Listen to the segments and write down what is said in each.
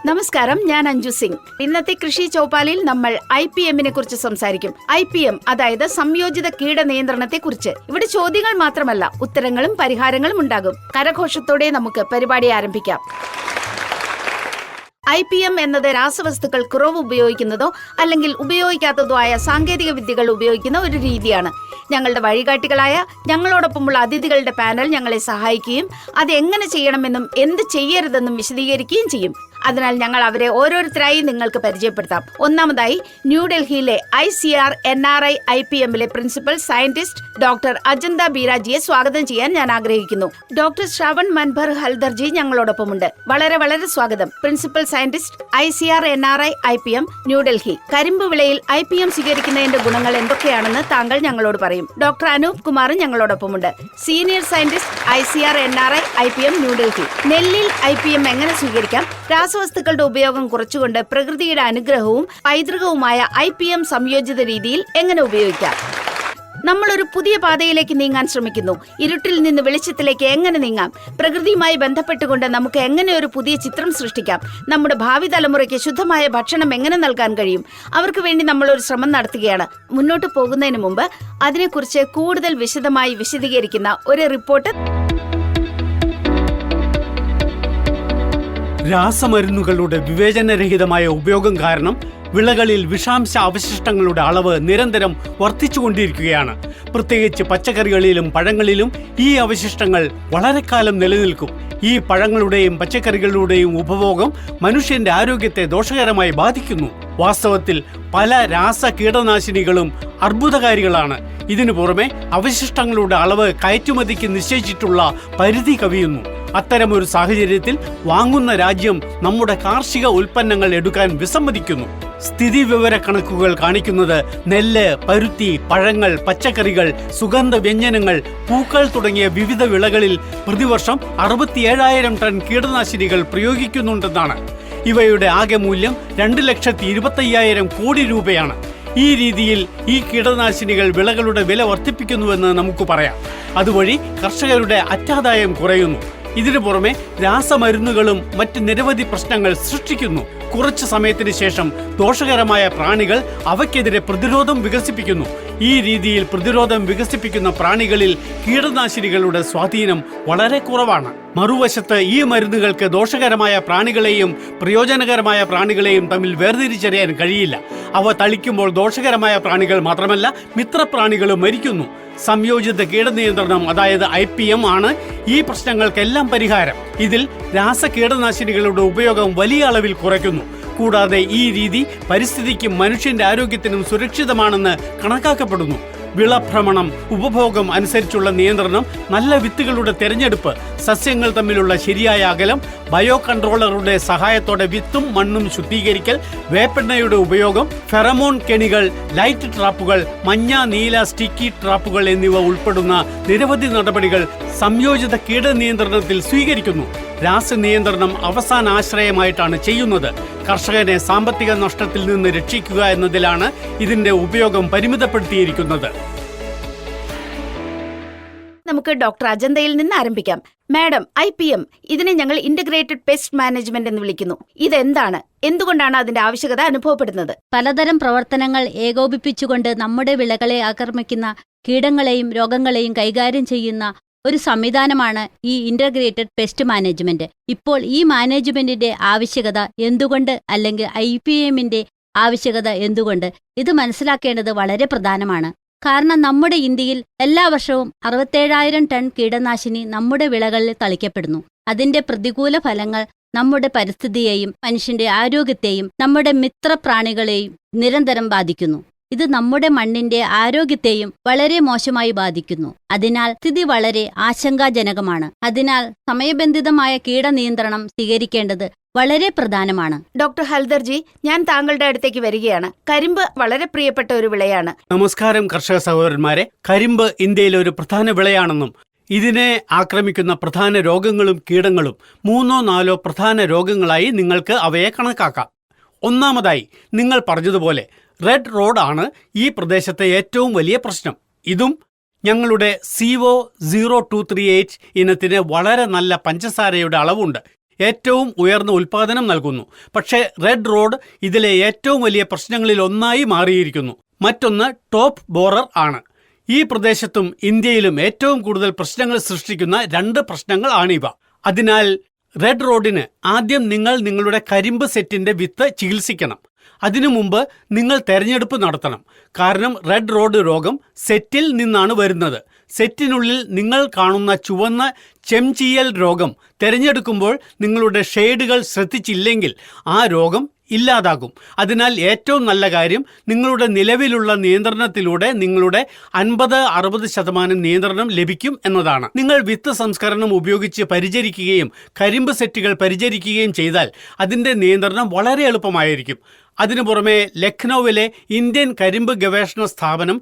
നമസ്കാരം, ഞാൻ അഞ്ജു സിംഗ്. ഇന്നത്തെ കൃഷി ചോപ്പാലിൽ നമ്മൾ IPM-നെ കുറിച്ച് സംസാരിക്കും. IPM അതായത് സംയോജിത കീട നിയന്ത്രണത്തെ കുറിച്ച്. ഇവിടെ ചോദ്യങ്ങൾ മാത്രമല്ല, ഉത്തരങ്ങളും പരിഹാരങ്ങളും ഉണ്ടാകും. കരഘോഷത്തോടെ നമുക്ക് പരിപാടി ആരംഭിക്കാം. IPM എന്നത് രാസവസ്തുക്കൾ കുറവ് ഉപയോഗിക്കുന്നതോ അല്ലെങ്കിൽ ഉപയോഗിക്കാത്തതോ ആയ സാങ്കേതിക വിദ്യകൾ ഉപയോഗിക്കുന്ന ഒരു രീതിയാണ്. ഞങ്ങളുടെ വഴികാട്ടികളായ ഞങ്ങളോടൊപ്പമുള്ള അതിഥികളുടെ പാനൽ ഞങ്ങളെ സഹായിക്കുകയും അത് എങ്ങനെ ചെയ്യണമെന്നും എന്ത് ചെയ്യരുതെന്നും വിശദീകരിക്കുകയും ചെയ്യും. അതിനാൽ ഞങ്ങൾ അവരെ ഓരോരുത്തരായി നിങ്ങൾക്ക് പരിചയപ്പെടുത്താം. ഒന്നാമതായി, ന്യൂഡൽഹിയിലെ ICR NRI IPM-ലെ പ്രിൻസിപ്പൽ സയന്റിസ്റ്റ് ഡോക്ടർ അജന്ത ബീരാജിയെ സ്വാഗതം ചെയ്യാൻ ഞാൻ ആഗ്രഹിക്കുന്നു. ഡോക്ടർ ശ്രവൺ മൻഭർ ഹൽദർജി ഞങ്ങളോടൊപ്പമുണ്ട്. വളരെ സ്വാഗതം. Principal scientist ICR NRI IPM, New Delhi. കരിമ്പ് വിളയിൽ IPM സ്വീകരിക്കുന്നതിന്റെ ഗുണങ്ങൾ എന്തൊക്കെയാണെന്ന് താങ്കൾ ഞങ്ങളോട് പറയും. ഡോക്ടർ അനൂപ് കുമാർ ഞങ്ങളോടൊപ്പമുണ്ട്. Senior scientist ICR NRI IPM, New Delhi. നെല്ലിൽ IPM എങ്ങനെ സ്വീകരിക്കാം? രാസവസ്തുക്കളുടെ ഉപയോഗം കുറച്ചുകൊണ്ട് പ്രകൃതിയുടെ അനുഗ്രഹവും പൈതൃകവുമായ IPM സംയോജിത രീതിയിൽ എങ്ങനെ ഉപയോഗിക്കാം? നമ്മളൊരു പുതിയ പാതയിലേക്ക് നീങ്ങാൻ ശ്രമിക്കുന്നു. ഇരുട്ടിൽ നിന്ന് വെളിച്ചത്തിലേക്ക് എങ്ങനെ നീങ്ങാം? പ്രകൃതിയുമായി ബന്ധപ്പെട്ടുകൊണ്ട് നമുക്ക് എങ്ങനെ ഒരു പുതിയ ചിത്രം സൃഷ്ടിക്കാം? നമ്മുടെ ഭാവി തലമുറയ്ക്ക് ശുദ്ധമായ ഭക്ഷണം എങ്ങനെ നൽകാൻ കഴിയും? അവർക്ക് വേണ്ടി നമ്മളൊരു ശ്രമം നടത്തുകയാണ്. മുന്നോട്ട് പോകുന്നതിന് മുമ്പ് അതിനെക്കുറിച്ച് കൂടുതൽ വിശദമായി വിശദീകരിക്കുന്ന ഒരു റിപ്പോർട്ട്. രാസമരുന്നുകളുടെ വിവേചനരഹിതമായ ഉപയോഗം കാരണം വിളകളിൽ വിഷാംശ അവശിഷ്ടങ്ങളുടെ അളവ് നിരന്തരം വർദ്ധിച്ചുകൊണ്ടിരിക്കുകയാണ്. പ്രത്യേകിച്ച് പച്ചക്കറികളിലും പഴങ്ങളിലും ഈ അവശിഷ്ടങ്ങൾ വളരെ കാലം നിലനിൽക്കും. ഈ പഴങ്ങളുടെയും പച്ചക്കറികളുടെയും ഉപഭോഗം മനുഷ്യന്റെ ആരോഗ്യത്തെ ദോഷകരമായി ബാധിക്കുന്നു. വാസ്തവത്തിൽ പല രാസ കീടനാശിനികളും അർബുദകാരികളാണ്. ഇതിനു പുറമെ അവശിഷ്ടങ്ങളുടെ അളവ് കയറ്റുമതിക്ക് നിശ്ചയിച്ചിട്ടുള്ള പരിധി കവിയുന്നു. അത്തരമൊരു സാഹചര്യത്തിൽ വാങ്ങുന്ന രാജ്യം നമ്മുടെ കാർഷിക ഉൽപ്പന്നങ്ങൾ എടുക്കാൻ വിസമ്മതിക്കുന്നു. സ്ഥിതി വിവര കണക്കുകൾ കാണിക്കുന്നത് നെല്ല്, പരുത്തി, പഴങ്ങൾ, പച്ചക്കറികൾ, സുഗന്ധ വ്യഞ്ജനങ്ങൾ, പൂക്കൾ തുടങ്ങിയ വിവിധ വിളകളിൽ പ്രതിവർഷം 67,000 ടൺ കീടനാശിനികൾ പ്രയോഗിക്കുന്നുണ്ടെന്നാണ്. ഇവയുടെ ആകെ മൂല്യം 2,25,000 കോടി രൂപയാണ്. ഈ രീതിയിൽ ഈ കീടനാശിനികൾ വിളകളുടെ വില വർദ്ധിപ്പിക്കുന്നുവെന്ന് നമുക്ക് പറയാം. അതുവഴി കർഷകരുടെ അറ്റാദായം കുറയുന്നു. ഇതിനു പുറമെ രാസമരുന്നുകളും മറ്റ് നിരവധി പ്രശ്നങ്ങൾ സൃഷ്ടിക്കുന്നു. കുറച്ചു സമയത്തിന് ശേഷം ദോഷകരമായ പ്രാണികൾ അവയ്ക്കെതിരെ പ്രതിരോധം വികസിപ്പിക്കുന്നു. ഈ രീതിയിൽ പ്രതിരോധം വികസിപ്പിക്കുന്ന പ്രാണികളിൽ കീടനാശിനികളുടെ സ്വാധീനം വളരെ കുറവാണ്. മറുവശത്ത് ഈ മരുന്നുകൾക്ക് ദോഷകരമായ പ്രാണികളെയും പ്രയോജനകരമായ പ്രാണികളെയും തമ്മിൽ വേർതിരിച്ചറിയാൻ കഴിയില്ല. അവ തളിക്കുമ്പോൾ ദോഷകരമായ പ്രാണികൾ മാത്രമല്ല, മിത്രപ്രാണികളും മരിക്കുന്നു. സംയോജിത കീടനിയന്ത്രണം അതായത് IPM ആണ് ഈ പ്രശ്നങ്ങൾക്കെല്ലാം പരിഹാരം. ഇതിൽ രാസ കീടനാശിനികളുടെ ഉപയോഗം വലിയ അളവിൽ കുറയ്ക്കുന്നു. കൂടാതെ ഈ രീതി പരിസ്ഥിതിക്കും മനുഷ്യന്റെ ആരോഗ്യത്തിനും സുരക്ഷിതമാണെന്ന് കണക്കാക്കപ്പെടുന്നു. വിളഭ്രമണം, ഉപഭോഗം അനുസരിച്ചുള്ള നിയന്ത്രണം, നല്ല വിത്തുകളുടെ തെരഞ്ഞെടുപ്പ്, സസ്യങ്ങൾ തമ്മിലുള്ള ശരിയായ അകലം, ബയോ കൺട്രോളറുടെ സഹായത്തോടെ വിത്തും മണ്ണും ശുദ്ധീകരിക്കൽ, വേപ്പെണ്ണയുടെ ഉപയോഗം, ഫെറമോൺ കെണികൾ, ലൈറ്റ് ട്രാപ്പുകൾ, മഞ്ഞ, നീല, സ്റ്റിക്കി ട്രാപ്പുകൾ എന്നിവ ഉൾപ്പെടുന്ന നിരവധി നടപടികൾ സംയോജിത കീടനിയന്ത്രണത്തിൽ സ്വീകരിക്കുന്നു. രാസനിയന്ത്രണം അവസാന ആശ്രയമായിട്ടാണ് ചെയ്യുന്നത്. കർഷകനെ സാമ്പത്തിക നഷ്ടത്തിൽ നിന്ന് രക്ഷിക്കുക എന്നതിലാണ് ഇതിന്റെ ഉപയോഗം പരിമിതപ്പെടുത്തിയിരിക്കുന്നത്. നമുക്ക് ഡോക്ടർ അജന്തയിൽ നിന്ന് ആരംഭിക്കാം. മാഡം, IPM ഇതിനെ ഞങ്ങൾ ഇന്റഗ്രേറ്റഡ് പെസ്റ്റ് മാനേജ്മെന്റ് എന്ന് വിളിക്കുന്നു. ഇതെന്താണ്? എന്തുകൊണ്ടാണ് അതിന്റെ ആവശ്യകത അനുഭവപ്പെടുന്നത്? പലതരം പ്രവർത്തനങ്ങൾ ഏകോപിപ്പിച്ചുകൊണ്ട് നമ്മുടെ വിളകളെ ആക്രമിക്കുന്ന കീടങ്ങളെയും രോഗങ്ങളെയും കൈകാര്യം ചെയ്യുന്ന ഒരു സംവിധാനമാണ് ഈ ഇന്റഗ്രേറ്റഡ് പെസ്റ്റ് മാനേജ്മെന്റ്. ഇപ്പോൾ ഈ മാനേജ്മെന്റിന്റെ ആവശ്യകത എന്തുകൊണ്ട്, അല്ലെങ്കിൽ IPM-ന്റെ ആവശ്യകത എന്തുകൊണ്ട്, ഇത് മനസ്സിലാക്കേണ്ടത് വളരെ പ്രധാനമാണ്. കാരണം നമ്മുടെ ഇന്ത്യയിൽ എല്ലാ വർഷവും 67,000 ടൺ കീടനാശിനി നമ്മുടെ വിളകളിൽ തളിക്കപ്പെടുന്നു. അതിന്റെ പ്രതികൂല ഫലങ്ങൾ നമ്മുടെ പരിസ്ഥിതിയെയും മനുഷ്യന്റെ ആരോഗ്യത്തെയും നമ്മുടെ മിത്രപ്രാണികളെയും നിരന്തരം ബാധിക്കുന്നു. ഇത് നമ്മുടെ മണ്ണിന്റെ ആരോഗ്യത്തെയും വളരെ മോശമായി ബാധിക്കുന്നു. അതിനാൽ സ്ഥിതി വളരെ ആശങ്കാജനകമാണ്. അതിനാൽ സമയബന്ധിതമായ കീടനിയന്ത്രണം സ്വീകരിക്കേണ്ടത് വളരെ പ്രധാനമാണ്. ഡോക്ടർ ഹൽദർജി, ഞാൻ താങ്കളുടെ അടുത്തേക്ക് വരികയാണ്. കരിമ്പ് വളരെ പ്രിയപ്പെട്ട ഒരു വിളയാണ്. നമസ്കാരം കർഷക സഹോദരന്മാരെ. കരിമ്പ് ഇന്ത്യയിലെ ഒരു പ്രധാന വിളയാണെന്നും ഇതിനെ ആക്രമിക്കുന്ന പ്രധാന രോഗങ്ങളും കീടങ്ങളും 3-4 പ്രധാന രോഗങ്ങളായി നിങ്ങൾക്ക് അവയെ കണക്കാക്കാം. ഒന്നാമതായി, നിങ്ങൾ പറഞ്ഞതുപോലെ റെഡ് റോഡ് ആണ് ഈ പ്രദേശത്തെ ഏറ്റവും വലിയ പ്രശ്നം. ഇതും ഞങ്ങളുടെ CO0238 ഇനത്തിന് വളരെ നല്ല പഞ്ചസാരയുടെ അളവുണ്ട്. ഏറ്റവും ഉയർന്ന ഉൽപ്പാദനം നൽകുന്നു. പക്ഷേ റെഡ് റോഡ് ഇതിലെ ഏറ്റവും വലിയ പ്രശ്നങ്ങളിൽ ഒന്നായി മാറിയിരിക്കുന്നു. മറ്റൊന്ന് ടോപ്പ് ബോറർ ആണ്. ഈ പ്രദേശത്തും ഇന്ത്യയിലും ഏറ്റവും കൂടുതൽ പ്രശ്നങ്ങൾ സൃഷ്ടിക്കുന്ന 2 പ്രശ്നങ്ങൾ ആണിവ. അതിനാൽ റെഡ് റോഡിന് ആദ്യം നിങ്ങൾ നിങ്ങളുടെ കരിമ്പ് സെറ്റിന്റെ വിത്ത് ചികിത്സിക്കണം. അതിനു മുമ്പ് നിങ്ങൾ തെരഞ്ഞെടുപ്പ് നടത്തണം. കാരണം റെഡ് റോഡ് രോഗം സെറ്റിൽ നിന്നാണ് വരുന്നത്. സെറ്റിനുള്ളിൽ നിങ്ങൾ കാണുന്ന ചുവന്ന ചെംചീയൽ രോഗം തിരഞ്ഞെടുക്കുമ്പോൾ നിങ്ങളുടെ ഷെയ്ഡുകൾ ശ്രദ്ധിച്ചില്ലെങ്കിൽ ആ രോഗം ഇല്ലാതാകും. അതിനാൽ ഏറ്റവും നല്ല കാര്യം നിങ്ങളുടെ നിലവിലുള്ള നിയന്ത്രണത്തിലൂടെ നിങ്ങളുടെ 50-60% നിയന്ത്രണം ലഭിക്കും എന്നതാണ്. നിങ്ങൾ വിത്ത് സംസ്കരണം ഉപയോഗിച്ച് പരിചരിക്കുകയും കരിമ്പ് സെറ്റുകൾ പരിചരിക്കുകയും ചെയ്താൽ അതിൻ്റെ നിയന്ത്രണം വളരെ എളുപ്പമായിരിക്കും. അതിനു പുറമെ ലക്നൌവിലെ ഇന്ത്യൻ കരിമ്പ് ഗവേഷണ സ്ഥാപനം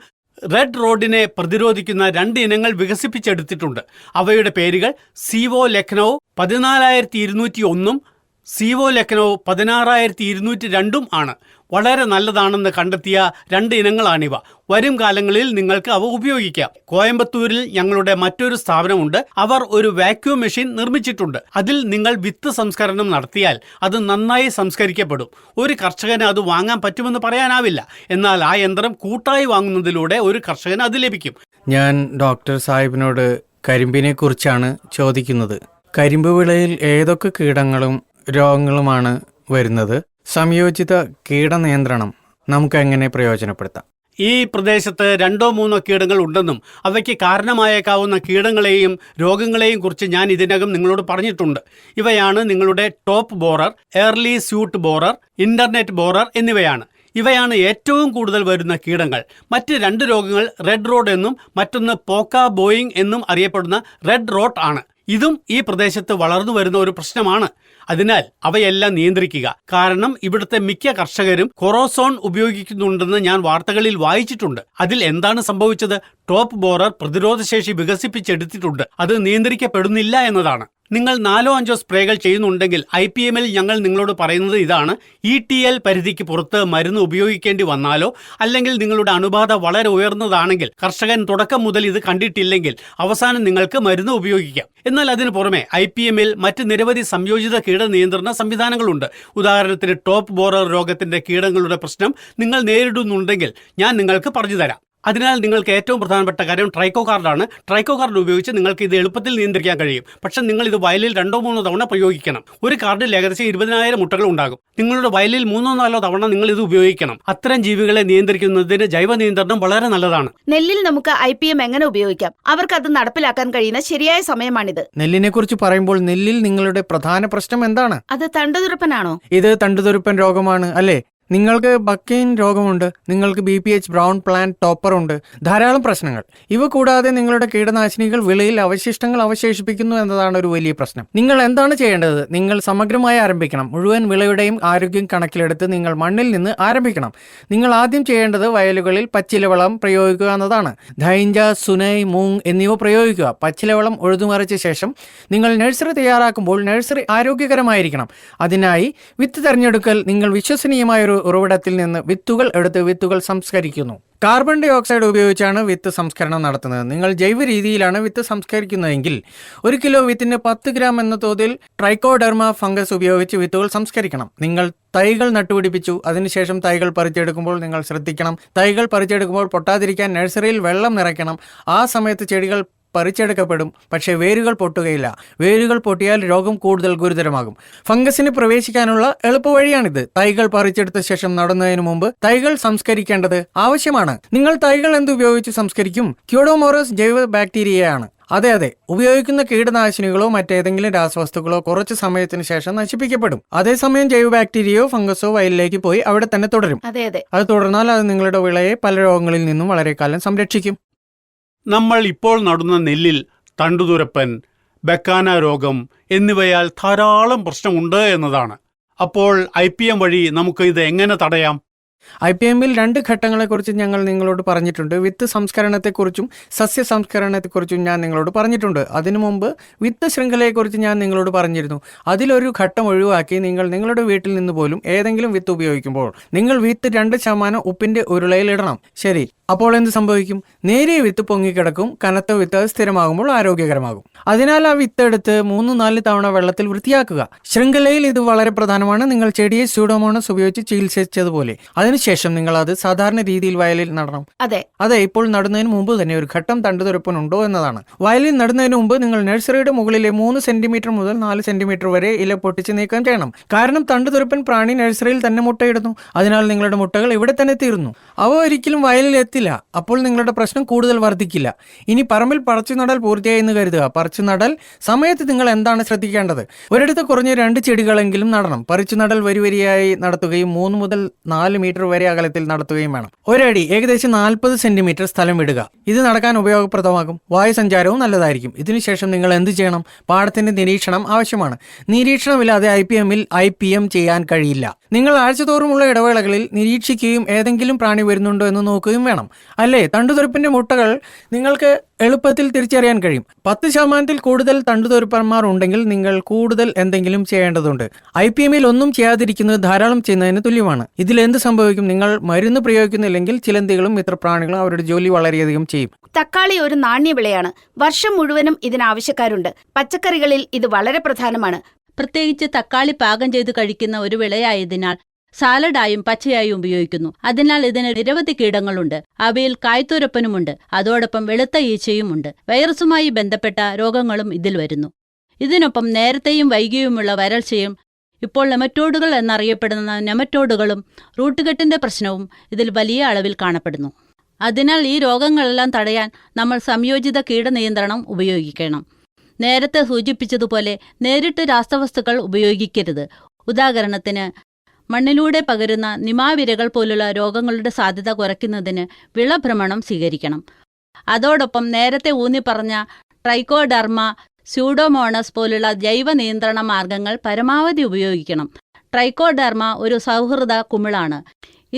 റെഡ് റോഡിനെ പ്രതിരോധിക്കുന്ന 2 ഇനങ്ങൾ വികസിപ്പിച്ചെടുത്തിട്ടുണ്ട്. അവയുടെ പേരുകൾ സിവോ ലക്നൌ 14201 സിവോ ലക്നൌ 16202 ആണ്. വളരെ നല്ലതാണെന്ന് കണ്ടെത്തിയ 2 ഇനങ്ങളാണിവ. വരും കാലങ്ങളിൽ നിങ്ങൾക്ക് അവ ഉപയോഗിക്കാം. കോയമ്പത്തൂരിൽ ഞങ്ങളുടെ മറ്റൊരു സ്ഥാപനമുണ്ട്. അവർ ഒരു വാക്യൂം മെഷീൻ നിർമ്മിച്ചിട്ടുണ്ട്. അതിൽ നിങ്ങൾ വിത്ത് സംസ്കരണം നടത്തിയാൽ അത് നന്നായി സംസ്കരിക്കപ്പെടും. ഒരു കർഷകന് അത് വാങ്ങാൻ പറ്റുമെന്ന് പറയാനാവില്ല. എന്നാൽ ആ യന്ത്രം കൂട്ടായി വാങ്ങുന്നതിലൂടെ ഒരു കർഷകന് അത് ലഭിക്കും. ഞാൻ ഡോക്ടർ സാഹിബിനോട് കരിമ്പിനെ കുറിച്ചാണ് ചോദിക്കുന്നത്. കരിമ്പ് വിളയിൽ ഏതൊക്കെ കീടങ്ങളും രോഗങ്ങളുമാണ് വരുന്നത്? സംയോജിത കീടനിയന്ത്രണം നമുക്ക് എങ്ങനെ പ്രയോജനപ്പെടുത്താം? ഈ പ്രദേശത്ത് 2-3 കീടങ്ങൾ ഉണ്ടെന്നും അവയ്ക്ക് കാരണമായേക്കാവുന്ന കീടങ്ങളെയും രോഗങ്ങളെയും കുറിച്ച് ഞാൻ ഇതിനകം നിങ്ങളോട് പറഞ്ഞിട്ടുണ്ട്. ഇവയാണ് നിങ്ങളുടെ top borer, early shoot borer, internode borer എന്നിവയാണ്. ഇവയാണ് ഏറ്റവും കൂടുതൽ വരുന്ന കീടങ്ങൾ. മറ്റ് 2 രോഗങ്ങൾ റെഡ് റോഡ് എന്നും മറ്റൊന്ന് പോക്ക ബോയിങ് എന്നും അറിയപ്പെടുന്ന റെഡ് റോട്ട് ആണ്. ഇതും ഈ പ്രദേശത്ത് വളർന്നു വരുന്ന ഒരു പ്രശ്നമാണ്. അതിനാൽ അവയെല്ലാം നിയന്ത്രിക്കുക. കാരണം ഇവിടുത്തെ മിക്ക കർഷകരും കൊറോസോൺ ഉപയോഗിക്കുന്നുണ്ടെന്ന് ഞാൻ വാർത്തകളിൽ വായിച്ചിട്ടുണ്ട്. അതിൽ എന്താണ് സംഭവിച്ചത്? ടോപ്പ് ബോറർ പ്രതിരോധശേഷി വികസിപ്പിച്ചെടുത്തിട്ടുണ്ട്. അത് നിയന്ത്രിക്കപ്പെടുന്നില്ല എന്നതാണ്. നിങ്ങൾ 4-5 സ്പ്രേകൾ ചെയ്യുന്നുണ്ടെങ്കിൽ IPM-ൽ ഞങ്ങൾ നിങ്ങളോട് പറയുന്നത് ഇതാണ്: ETL പരിധിക്ക് പുറത്ത് മരുന്ന് ഉപയോഗിക്കേണ്ടി വന്നാലോ അല്ലെങ്കിൽ നിങ്ങളുടെ അണുബാധ വളരെ ഉയർന്നതാണെങ്കിൽ കർഷകൻ തുടക്കം മുതൽ ഇത് കണ്ടിട്ടില്ലെങ്കിൽ അവസാനം നിങ്ങൾക്ക് മരുന്ന് ഉപയോഗിക്കാം. എന്നാൽ അതിനു പുറമെ IPM-ൽ മറ്റ് നിരവധി സംയോജിത കീടനിയന്ത്രണ സംവിധാനങ്ങളുണ്ട്. ഉദാഹരണത്തിന് ടോപ്പ് ബോറർ രോഗത്തിന്റെ കീടങ്ങളുടെ പ്രശ്നം നിങ്ങൾ നേരിടുന്നുണ്ടെങ്കിൽ ഞാൻ നിങ്ങൾക്ക് പറഞ്ഞു തരാം. അതിനാൽ നിങ്ങൾക്ക് ഏറ്റവും പ്രധാനപ്പെട്ട കാര്യം ട്രൈക്കോകാർഡാണ്. ട്രൈക്കോകാർഡ് ഉപയോഗിച്ച് നിങ്ങൾക്ക് ഇത് എളുപ്പത്തിൽ നിയന്ത്രിക്കാൻ കഴിയും. പക്ഷേ നിങ്ങൾ ഇത് വയലിൽ 2-3 തവണ പ്രയോഗിക്കണം. ഒരു കാർഡിൽ ഏകദേശം 20,000 മുട്ടകൾ ഉണ്ടാകും. നിങ്ങളുടെ വയലിൽ 3-4 തവണ നിങ്ങൾ ഇത് ഉപയോഗിക്കണം. അത്തരം ജീവികളെ നിയന്ത്രിക്കുന്നതിന് ജൈവ നിയന്ത്രണം വളരെ നല്ലതാണ്. നെല്ലിൽ നമുക്ക് IPM എങ്ങനെ ഉപയോഗിക്കാം? അവർക്ക് അത് നടപ്പിലാക്കാൻ കഴിയുന്ന ശരിയായ സമയമാണിത്. നെല്ലിനെ കുറിച്ച് പറയുമ്പോൾ നെല്ലിൽ നിങ്ങളുടെ പ്രധാന പ്രശ്നം എന്താണ്? അത് തണ്ടുതുരപ്പനാണോ? ഇത് തണ്ടുതുരപ്പൻ രോഗമാണ് അല്ലേ? നിങ്ങൾക്ക് ബക്കെയിൻ രോഗമുണ്ട്, നിങ്ങൾക്ക് BPH ബ്രൗൺ പ്ലാന്റ് ടോപ്പർ ഉണ്ട്, ധാരാളം പ്രശ്നങ്ങൾ. ഇവ കൂടാതെ നിങ്ങളുടെ കീടനാശിനികൾ വിളയിൽ അവശിഷ്ടങ്ങൾ അവശേഷിപ്പിക്കുന്നു എന്നതാണ് ഒരു വലിയ പ്രശ്നം. നിങ്ങൾ എന്താണ് ചെയ്യേണ്ടത്? നിങ്ങൾ സമഗ്രമായി ആരംഭിക്കണം. മുഴുവൻ വിളയുടെയും ആരോഗ്യം കണക്കിലെടുത്ത് നിങ്ങൾ മണ്ണിൽ നിന്ന് ആരംഭിക്കണം. നിങ്ങൾ ആദ്യം ചെയ്യേണ്ടത് വയലുകളിൽ പച്ചിലവളം പ്രയോഗിക്കുക എന്നതാണ്. ധൈഞ്ച, സുനൈ, മൂങ് എന്നിവ പ്രയോഗിക്കുക. പച്ചിലവളം ഉഴുതുമറിച്ച ശേഷം നിങ്ങൾ നഴ്സറി തയ്യാറാക്കുമ്പോൾ നഴ്സറി ആരോഗ്യകരമായിരിക്കണം. അതിനായി വിത്ത് തെരഞ്ഞെടുക്കൽ. നിങ്ങൾ വിശ്വസനീയമായ ഒരു ഉറവിടത്തിൽ നിന്ന് വിത്തുകൾ എടുത്ത് വിത്തുകൾ സംസ്കരിക്കുന്നു. കാർബൺ ഡൈ ഓക്സൈഡ് ഉപയോഗിച്ചാണ് വിത്ത് സംസ്കരണം നടത്തുന്നത്. നിങ്ങൾ ജൈവ രീതിയിലാണ് വിത്ത് സംസ്കരിക്കുന്നതെങ്കിൽ 1 കിലോ വിത്തിന് 10 ഗ്രാം എന്ന തോതിൽ ട്രൈക്കോഡെർമ ഫംഗസ് ഉപയോഗിച്ച് വിത്തുകൾ സംസ്കരിക്കണം. നിങ്ങൾ തൈകൾ നട്ടുപിടിപ്പിച്ചു. അതിനുശേഷം തൈകൾ പറിച്ചെടുക്കുമ്പോൾ നിങ്ങൾ ശ്രദ്ധിക്കണം. തൈകൾ പറിച്ചെടുക്കുമ്പോൾ പൊട്ടാതിരിക്കാൻ നഴ്സറിയിൽ വെള്ളം നിറയ്ക്കണം. ആ സമയത്ത് ചെടികൾ പറിച്ചെടുക്കപ്പെടും, പക്ഷേ വേരുകൾ പൊട്ടുകയില്ല. വേരുകൾ പൊട്ടിയാൽ രോഗം കൂടുതൽ ഗുരുതരമാകും. ഫംഗസിന് പ്രവേശിക്കാനുള്ള എളുപ്പവഴിയാണിത്. തൈകൾ പറിച്ചെടുത്ത ശേഷം നടുന്നതിന് മുമ്പ് തൈകൾ സംസ്കരിക്കേണ്ടത് ആവശ്യമാണ്. നിങ്ങൾ തൈകൾ എന്തുപയോഗിച്ച് സംസ്കരിക്കും? ക്യൂഡോമോറസ് ജൈവ ബാക്ടീരിയയാണ്. അതെ, ഉപയോഗിക്കുന്ന കീടനാശിനികളോ മറ്റേതെങ്കിലും രാസവസ്തുക്കളോ കുറച്ച് സമയത്തിന് ശേഷം നശിപ്പിക്കപ്പെടും. അതേസമയം ജൈവ ബാക്ടീരിയയോ ഫംഗസോ വയലിലേക്ക് പോയി അവിടെ തന്നെ തുടരും. അത് തുടർന്നാൽ അത് നിങ്ങളുടെ വിളയെ പല രോഗങ്ങളിൽ നിന്നും വളരെ കാലം സംരക്ഷിക്കും. നമ്മൾ ഇപ്പോൾ നടുന്ന നെല്ലിൽ തണ്ടുതുരപ്പൻ, ബക്കാന രോഗം എന്നിവയാൽ ധാരാളം പ്രശ്നമുണ്ട് എന്നതാണ്. അപ്പോൾ IPM വഴി നമുക്ക് ഇത് എങ്ങനെ തടയാം? IPM-ൽ 2 ഘട്ടങ്ങളെക്കുറിച്ച് ഞങ്ങൾ നിങ്ങളോട് പറഞ്ഞിട്ടുണ്ട്. വിത്ത് സംസ്കരണത്തെക്കുറിച്ചും സസ്യ സംസ്കരണത്തെക്കുറിച്ചും ഞാൻ നിങ്ങളോട് പറഞ്ഞിട്ടുണ്ട്. അതിനു മുമ്പ് വിത്ത് ശൃംഖലയെക്കുറിച്ച് ഞാൻ നിങ്ങളോട് പറഞ്ഞിരുന്നു. അതിലൊരു ഘട്ടം ഒഴിവാക്കി നിങ്ങൾ നിങ്ങളുടെ വീട്ടിൽ നിന്ന് പോലും ഏതെങ്കിലും വിത്ത് ഉപയോഗിക്കുമ്പോൾ നിങ്ങൾ വിത്ത് 2% ഉപ്പിന്റെ ഉരുളയിലിടണം. ശരി, അപ്പോൾ എന്ത് സംഭവിക്കും? നേരിയ വിത്ത് പൊങ്ങിക്കിടക്കും, കനത്ത വിത്ത് അത് സ്ഥിരമാകുമ്പോൾ ആരോഗ്യകരമാകും. അതിനാൽ ആ വിത്ത് എടുത്ത് 3-4 തവണ വെള്ളത്തിൽ വൃത്തിയാക്കുക. ശൃംഖലയിൽ ഇത് വളരെ പ്രധാനമാണ്. നിങ്ങൾ ചെടിയെ സ്യൂഡോമോണസ് ഉപയോഗിച്ച് ചികിത്സിച്ചതുപോലെ അതിനുശേഷം നിങ്ങൾ അത് സാധാരണ രീതിയിൽ വയലിൽ നടണം. അതെ, ഇപ്പോൾ നടുന്നതിന് മുമ്പ് തന്നെ ഒരു ഘട്ടം തണ്ടുതുരപ്പനുണ്ടോ എന്നതാണ്. വയലിൽ നടുന്നതിന് മുമ്പ് നിങ്ങൾ നഴ്സറിയുടെ മുകളിലെ 3 സെന്റിമീറ്റർ മുതൽ 4 സെന്റിമീറ്റർ വരെ ഇല പൊട്ടിച്ച് നീക്കം ചെയ്യണം. കാരണം തണ്ടുതുരപ്പൻ പ്രാണി നഴ്സറിയിൽ തന്നെ മുട്ടയിടുന്നു. അതിനാൽ നിങ്ങളുടെ മുട്ടകൾ ഇവിടെ തന്നെ തീരുന്നു. അവ ഒരിക്കലും വയലിൽ എത്തില്ല. അപ്പോൾ നിങ്ങളുടെ പ്രശ്നം കൂടുതൽ വർദ്ധിക്കില്ല. ഇനി പറമ്പിൽ പറിച്ചുനടൽ പൂർത്തിയായി എന്ന് കരുതുക. പറിച്ചുനടൽ സമയത്ത് നിങ്ങൾ എന്താണ് ശ്രദ്ധിക്കേണ്ടത്? ഒരിടത്ത് കുറഞ്ഞ 2 ചെടികളെങ്കിലും നടണം. പറിച്ചുനടൽ വരിവരിയായി നടത്തുകയും 3 മുതൽ 4 മീറ്റർ വരെ അകലത്തിൽ നടത്തുകയും വേണം. ഒരടി ഏകദേശം 40 സെന്റിമീറ്റർ സ്ഥലം വിടുക. ഇത് നടക്കാൻ ഉപയോഗപ്രദമാകും. വായുസഞ്ചാരവും നല്ലതായിരിക്കും. ഇതിനുശേഷം നിങ്ങൾ എന്ത് ചെയ്യണം? പാടത്തിന്റെ നിരീക്ഷണം ആവശ്യമാണ്. നിരീക്ഷണമില്ലാതെ IPM-ൽ IPM ചെയ്യാൻ കഴിയില്ല. നിങ്ങൾ ആഴ്ചതോറുമുള്ള ഇടവേളകളിൽ നിരീക്ഷിക്കുകയും ഏതെങ്കിലും പ്രാണി വരുന്നുണ്ടോ എന്ന് നോക്കുകയും വേണം. അല്ലേ? തണ്ടുതുരപ്പിന്റെ മുട്ടകൾ നിങ്ങൾക്ക് എളുപ്പത്തിൽ തിരിച്ചറിയാൻ കഴിയും. 10% കൂടുതൽ തണ്ടുതുരപ്പന്മാർ ഉണ്ടെങ്കിൽ നിങ്ങൾ കൂടുതൽ എന്തെങ്കിലും ചെയ്യേണ്ടതുണ്ട്. IPM-ൽ ഒന്നും ചെയ്യാതിരിക്കുന്നത് ധാരാളം ചെയ്യുന്നതിന് തുല്യമാണ്. ഇതിൽ എന്ത് സംഭവിക്കും? നിങ്ങൾ മരുന്ന് പ്രയോഗിക്കുന്നില്ലെങ്കിൽ ചിലന്തികളും മിത്രപ്രാണികളും അവരുടെ ജോലി വളരെയധികം ചെയ്യും. തക്കാളി ഒരു നാണ്യവിളയാണ്. വർഷം മുഴുവനും ഇതിനാവശ്യക്കാരുണ്ട്. പച്ചക്കറികളിൽ ഇത് വളരെ പ്രധാനമാണ്. പ്രത്യേകിച്ച് തക്കാളി പാകം ചെയ്ത് കഴിക്കുന്ന ഒരു വിളയായതിനാൽ സാലഡായും പച്ചയായും ഉപയോഗിക്കുന്നു. അതിനാൽ ഇതിന് നിരവധി കീടങ്ങളുണ്ട്. അവയിൽ കായ്ത്തുരപ്പനുമുണ്ട്. അതോടൊപ്പം വെളുത്ത ഈച്ചയുമുണ്ട്. വൈറസുമായി ബന്ധപ്പെട്ട രോഗങ്ങളും ഇതിൽ വരുന്നു. ഇതിനൊപ്പം നേരത്തെയും വൈകിയുമുള്ള വരൾച്ചയും ഇപ്പോൾ നെമറ്റോഡുകൾ എന്നറിയപ്പെടുന്ന നെമറ്റോഡുകളും റൂട്ടുകെട്ടിന്റെ പ്രശ്നവും ഇതിൽ വലിയ അളവിൽ കാണപ്പെടുന്നു. അതിനാൽ ഈ രോഗങ്ങളെല്ലാം തടയാൻ നമ്മൾ സംയോജിത കീടനിയന്ത്രണം ഉപയോഗിക്കണം. നേരത്തെ സൂചിപ്പിച്ചതുപോലെ നേരിട്ട് രാസവസ്തുക്കൾ ഉപയോഗിക്കരുത്. ഉദാഹരണത്തിന് മണ്ണിലൂടെ പകരുന്ന നിമാവിരകൾ പോലുള്ള രോഗങ്ങളുടെ സാധ്യത കുറയ്ക്കുന്നതിന് വിളഭ്രമണം സ്വീകരിക്കണം. അതോടൊപ്പം നേരത്തെ ഊന്നിപ്പറഞ്ഞ ട്രൈക്കോഡർമ, സ്യൂഡോമോണസ് പോലുള്ള ജൈവ നിയന്ത്രണ മാർഗങ്ങൾ പരമാവധി ഉപയോഗിക്കണം. ട്രൈക്കോഡർമ ഒരു സൗഹൃദ കുമിളാണ്.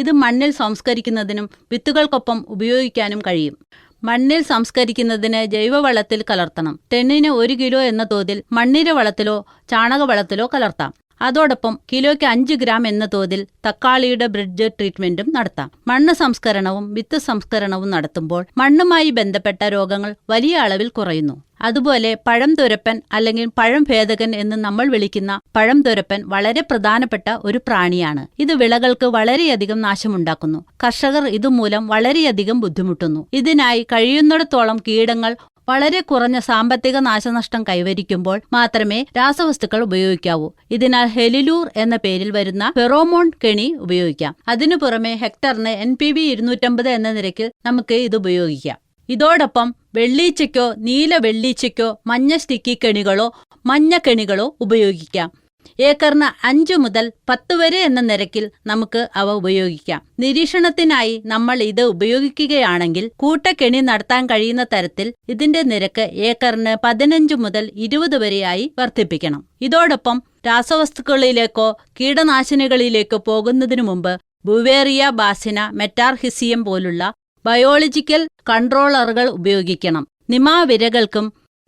ഇത് മണ്ണിൽ സംസ്കരിക്കുന്നതിനും വിത്തുകൾക്കൊപ്പം ഉപയോഗിക്കാനും കഴിയും. മണ്ണിൽ സംസ്കരിക്കുന്നതിന് ജൈവവളത്തിൽ കലർത്തണം. ടണ്ണിന് 1 കിലോ എന്ന തോതിൽ മണ്ണിര വളത്തിലോ ചാണകവളത്തിലോ കലർത്താം. അതോടൊപ്പം കിലോയ്ക്ക് 5 ഗ്രാം എന്ന തോതിൽ തക്കാളിയുടെ ബ്രിഡ്ജ് ട്രീറ്റ്മെന്റും നടത്താം. മണ്ണ് സംസ്കരണവും വിത്ത് സംസ്കരണവും നടത്തുമ്പോൾ മണ്ണുമായി ബന്ധപ്പെട്ട രോഗങ്ങൾ വലിയ അളവിൽ കുറയുന്നു. അതുപോലെ പഴം തുരപ്പൻ അല്ലെങ്കിൽ പഴം ഭേദകൻ എന്ന് നമ്മൾ വിളിക്കുന്ന പഴം തുരപ്പൻ വളരെ പ്രധാനപ്പെട്ട ഒരു പ്രാണിയാണ്. ഇത് വിളകൾക്ക് വളരെയധികം നാശമുണ്ടാക്കുന്നു. കർഷകർ ഇതുമൂലം വളരെയധികം ബുദ്ധിമുട്ടുന്നു. ഇതിനായി കഴിയുന്നിടത്തോളം കീടങ്ങൾ വളരെ കുറഞ്ഞ സാമ്പത്തിക നാശനഷ്ടം കൈവരിക്കുമ്പോൾ മാത്രമേ രാസവസ്തുക്കൾ ഉപയോഗിക്കാവൂ. ഇതിനാൽ ഹെലിലൂർ എന്ന പേരിൽ വരുന്ന ഫെറോമോൺ കെണി ഉപയോഗിക്കാം. അതിനു പുറമെ ഹെക്ടറിന് NPV 250 എന്ന നിരക്കിൽ നമുക്ക് ഇത് ഉപയോഗിക്കാം. ഇതോടൊപ്പം വെള്ളീച്ചയ്ക്കോ നീല വെള്ളീച്ചയ്ക്കോ മഞ്ഞ സ്റ്റിക്കി കെണികളോ മഞ്ഞ കെണികളോ ഉപയോഗിക്കാം. ഏക്കറിന് 5 മുതൽ 10 വരെ എന്ന നിരക്കിൽ നമുക്ക് അവ ഉപയോഗിക്കാം. നിരീക്ഷണത്തിനായി നമ്മൾ ഇത് ഉപയോഗിക്കുകയാണെങ്കിൽ കൂട്ടക്കെണി നടത്താൻ കഴിയുന്ന തരത്തിൽ ഇതിന്റെ നിരക്ക് ഏക്കറിന് 15 മുതൽ 20 വരെയായി വർദ്ധിപ്പിക്കണം. ഇതോടൊപ്പം രാസവസ്തുക്കളിലേക്കോ കീടനാശിനികളിലേക്കോ പോകുന്നതിനു മുമ്പ് ബുവേറിയ ബാസിന, മെറ്റാർഹിസിയം പോലുള്ള ബയോളജിക്കൽ കൺട്രോളറുകൾ ഉപയോഗിക്കണം. നിമാവിരകൾക്കും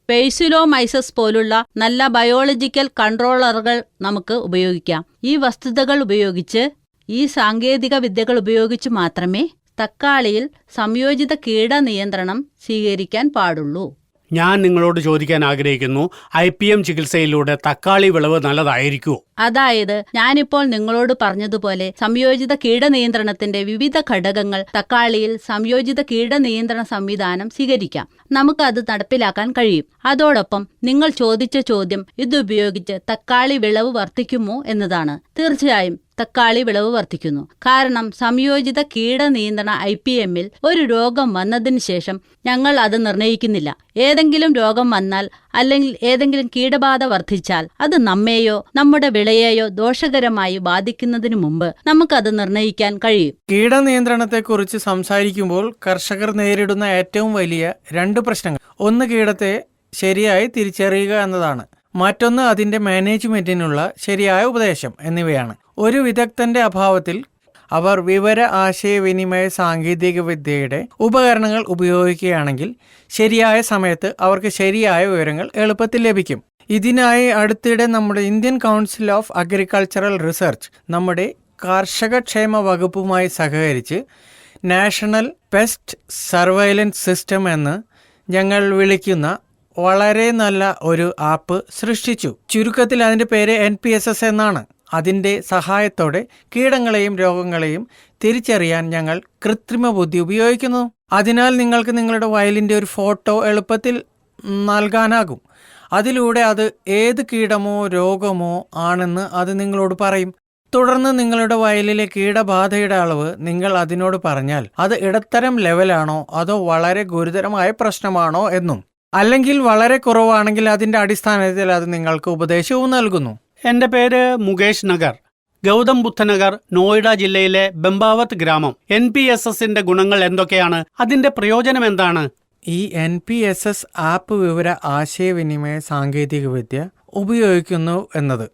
പെയ്സിലോമൈസസ് പോലുള്ള നല്ല ബയോളജിക്കൽ കൺട്രോളറുകൾ നമുക്ക് ഉപയോഗിക്കാം. ഈ വസ്തുതകൾ ഉപയോഗിച്ച്, ഈ സാങ്കേതിക വിദ്യകൾ ഉപയോഗിച്ച് മാത്രമേ തക്കാളിയിൽ സംയോജിത കീടനിയന്ത്രണം സ്വീകരിക്കാൻ പാടുള്ളൂ. ഞാൻ നിങ്ങളോട് ചോദിക്കാൻ ആഗ്രഹിക്കുന്നു, IPM ചികിത്സയിലൂടെ തക്കാളി വിളവ് നല്ലതായിരിക്കുമോ? അതായത് ഞാനിപ്പോൾ നിങ്ങളോട് പറഞ്ഞതുപോലെ സംയോജിത കീടനിയന്ത്രണത്തിന്റെ വിവിധ ഘടകങ്ങൾ തക്കാളിയിൽ സംയോജിത കീടനിയന്ത്രണ സംവിധാനം സ്വീകരിക്കാം. നമുക്കത് നടപ്പിലാക്കാൻ കഴിയും. അതോടൊപ്പം നിങ്ങൾ ചോദിച്ച ചോദ്യം ഇതുപയോഗിച്ച് തക്കാളി വിളവ് വർദ്ധിക്കുമോ എന്നതാണ്. തീർച്ചയായും തക്കാളി വിളവ് വർദ്ധിക്കുന്നു. കാരണം സംയോജിത കീടനിയന്ത്രണ IPM-ൽ ഒരു രോഗം വന്നതിന് ശേഷം ഞങ്ങൾ അത് നിർണ്ണയിക്കുന്നില്ല. ഏതെങ്കിലും രോഗം വന്നാൽ അല്ലെങ്കിൽ ഏതെങ്കിലും കീടബാധ വർദ്ധിച്ചാൽ അത് നമ്മെയോ നമ്മുടെ വിളയെയോ ദോഷകരമായി ബാധിക്കുന്നതിനു മുമ്പ് നമുക്കത് നിർണ്ണയിക്കാൻ കഴിയും. കീടനിയന്ത്രണത്തെക്കുറിച്ച് സംസാരിക്കുമ്പോൾ കർഷകർ നേരിടുന്ന ഏറ്റവും വലിയ 2 പ്രശ്നങ്ങൾ, ഒന്ന് കീടത്തെ ശരിയായി തിരിച്ചറിയുക എന്നതാണ്. മറ്റൊന്ന് അതിന്റെ മാനേജ്മെന്റിനുള്ള ശരിയായ ഉപദേശം എന്നിവയാണ്. ഒരു വിദഗ്ധന്റെ അഭാവത്തിൽ അവർ വിവര ആശയവിനിമയ സാങ്കേതിക വിദ്യയുടെ ഉപകരണങ്ങൾ ഉപയോഗിക്കുകയാണെങ്കിൽ ശരിയായ സമയത്ത് അവർക്ക് ശരിയായ വിവരങ്ങൾ എളുപ്പത്തിൽ ലഭിക്കും. ഇതിനായി അടുത്തിടെ നമ്മുടെ Indian council of agricultural research നമ്മുടെ കാർഷികക്ഷേമ വകുപ്പുമായി സഹകരിച്ച് നാഷണൽ പെസ്റ്റ് സർവൈലൻസ് സിസ്റ്റം എന്ന് ഞങ്ങൾ വിളിക്കുന്ന വളരെ നല്ല ഒരു ആപ്പ് സൃഷ്ടിച്ചു. ചുരുക്കത്തിൽ അതിൻ്റെ പേര് NPSS എന്നാണ്. അതിൻ്റെ സഹായത്തോടെ കീടങ്ങളെയും രോഗങ്ങളെയും തിരിച്ചറിയാൻ ഞങ്ങൾ കൃത്രിമ ബുദ്ധി ഉപയോഗിക്കുന്നു. അതിനാൽ നിങ്ങൾക്ക് നിങ്ങളുടെ വയലിൻ്റെ ഒരു ഫോട്ടോ എളുപ്പത്തിൽ നൽകാനാകും. അതിലൂടെ അത് ഏത് കീടമോ രോഗമോ ആണെന്ന് അത് നിങ്ങളോട് പറയും. തുടർന്ന് നിങ്ങളുടെ വയലിലെ കീടബാധയുടെ അളവ് നിങ്ങൾ അതിനോട് പറഞ്ഞാൽ അത് ഇടത്തരം ലെവലാണോ അതോ വളരെ ഗുരുതരമായ പ്രശ്നമാണോ എന്നും, അല്ലെങ്കിൽ വളരെ കുറവാണെങ്കിൽ അതിൻ്റെ അടിസ്ഥാനത്തിൽ അത് നിങ്ങൾക്ക് ഉപദേശവും നൽകുന്നു. എൻ്റെ പേര് മുകേഷ് നഗർ, ഗൗതം ബുദ്ധനഗർ, നോയിഡ ജില്ലയിലെ ബംബാവത്ത് ഗ്രാമം. NPSSന്റെ ഗുണങ്ങൾ എന്തൊക്കെയാണ്? അതിന്റെ പ്രയോജനം എന്താണ്? ഈ NPSS ആപ്പ് വിവര ആശയവിനിമയ സാങ്കേതികവിദ്യ ഉപയോഗിക്കുന്നു എന്നത്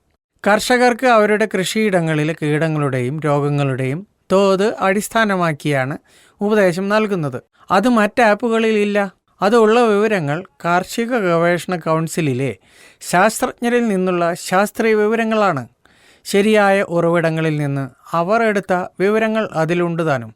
കർഷകർക്ക് അവരുടെ കൃഷിയിടങ്ങളിലെ കീടങ്ങളുടെയും രോഗങ്ങളുടെയും തോത് അടിസ്ഥാനമാക്കിയാണ് ഉപദേശം നൽകുന്നത്. അത് മറ്റ് ആപ്പുകളിലില്ല. അതുള്ള വിവരങ്ങൾ കാർഷിക ഗവേഷണ കൗൺസിലിലെ ശാസ്ത്രജ്ഞരിൽ നിന്നുള്ള ശാസ്ത്രീയ വിവരങ്ങളാണ്. ശരിയായ ഉറവിടങ്ങളിൽ നിന്ന് അവർ എടുത്ത വിവരങ്ങൾ അതിലുണ്ട് താനും.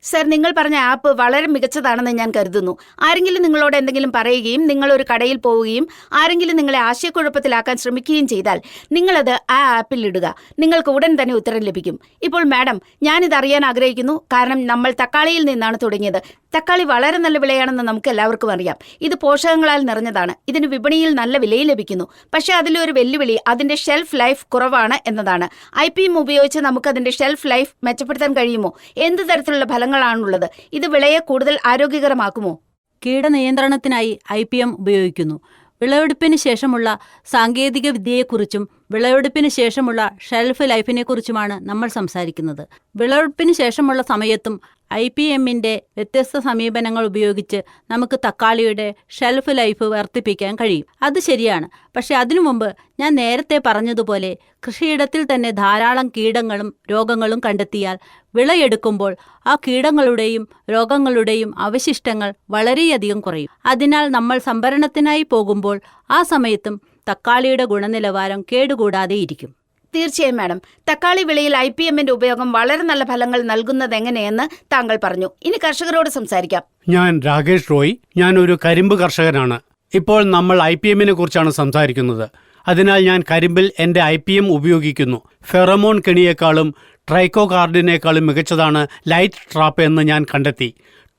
സർ, നിങ്ങൾ പറഞ്ഞ ആപ്പ് വളരെ മികച്ചതാണെന്ന് ഞാൻ കരുതുന്നു. ആരെങ്കിലും നിങ്ങളോട് എന്തെങ്കിലും പറയുകയും നിങ്ങൾ ഒരു കടയിൽ പോവുകയും ആരെങ്കിലും നിങ്ങളെ ആശയക്കുഴപ്പത്തിലാക്കാൻ ശ്രമിക്കുകയും ചെയ്താൽ നിങ്ങളത് ആ ആപ്പിൽ ഇടുക. നിങ്ങൾക്ക് ഉടൻ തന്നെ ഉത്തരം ലഭിക്കും. ഇപ്പോൾ മാഡം, ഞാനിത് അറിയാൻ ആഗ്രഹിക്കുന്നു. കാരണം നമ്മൾ തക്കാളിയിൽ നിന്നാണ് തുടങ്ങിയത്. തക്കാളി വളരെ നല്ല വിളയാണെന്ന് നമുക്ക് എല്ലാവർക്കും അറിയാം. ഇത് പോഷകങ്ങളാൽ നിറഞ്ഞതാണ്. ഇതിന് വിപണിയിൽ നല്ല വിലയും ലഭിക്കുന്നു. പക്ഷേ അതിലൊരു വെല്ലുവിളി അതിന്റെ ഷെൽഫ് ലൈഫ് കുറവാണ് എന്നതാണ്. IPM ഉപയോഗിച്ച് നമുക്ക് അതിന്റെ ഷെൽഫ് ലൈഫ് മെച്ചപ്പെടുത്താൻ കഴിയുമോ? എന്ത് തരത്തിലുള്ള ഫലങ്ങളാണുള്ളത്? ഇത് വിളയെ കൂടുതൽ ആരോഗ്യകരമാക്കുമോ? കീടനിയന്ത്രണത്തിനായി IPM ഉപയോഗിക്കുന്നു. വിളവെടുപ്പിന് ശേഷമുള്ള സാങ്കേതിക വിദ്യയെക്കുറിച്ചും വിളവെടുപ്പിന് ശേഷമുള്ള ഷെൽഫ് ലൈഫിനെക്കുറിച്ചുമാണ് നമ്മൾ സംസാരിക്കുന്നത്. വിളവെടുപ്പിന് ശേഷമുള്ള സമയത്തും IPMന്റെ വ്യത്യസ്ത സമീപനങ്ങൾ ഉപയോഗിച്ച് നമുക്ക് തക്കാളിയുടെ ഷെൽഫ് ലൈഫ് വർദ്ധിപ്പിക്കാൻ കഴിയും. അത് ശരിയാണ്. പക്ഷെ അതിനു മുമ്പ് ഞാൻ നേരത്തെ പറഞ്ഞതുപോലെ കൃഷിയിടത്തിൽ തന്നെ ധാരാളം കീടങ്ങളും രോഗങ്ങളും കണ്ടെത്തിയാൽ വിളയെടുക്കുമ്പോൾ ആ കീടങ്ങളുടെയും രോഗങ്ങളുടെയും അവശിഷ്ടങ്ങൾ വളരെയധികം കുറയും. അതിനാൽ നമ്മൾ സംഭരണത്തിനായി പോകുമ്പോൾ ആ സമയത്തും തക്കാളിയുടെ ഗുണനിലവാരം കേടുകൂടാതെ ഇരിക്കും. തീർച്ചയായും മാഡം. തക്കാളി വിളയിൽ IPMന്റെ ഉപയോഗം വളരെ നല്ല ഫലങ്ങൾ നൽകുന്നത് എങ്ങനെയെന്ന് താങ്കൾ പറഞ്ഞു. ഇനി കർഷകരോട് സംസാരിക്കാം. ഞാൻ രാകേഷ് റോയ്. ഞാൻ ഒരു കരിമ്പ് കർഷകനാണ്. ഇപ്പോൾ നമ്മൾ IPMനെ കുറിച്ചാണ് സംസാരിക്കുന്നത്. അതിനാൽ ഞാൻ കരിമ്പിൽ എൻ്റെ IPM ഉപയോഗിക്കുന്നു. ഫെറമോൺ കെണിയേക്കാളും ട്രൈക്കോകാർഡിനേക്കാളും മികച്ചതാണ് ലൈറ്റ് ട്രാപ്പ് എന്ന് ഞാൻ കണ്ടെത്തി.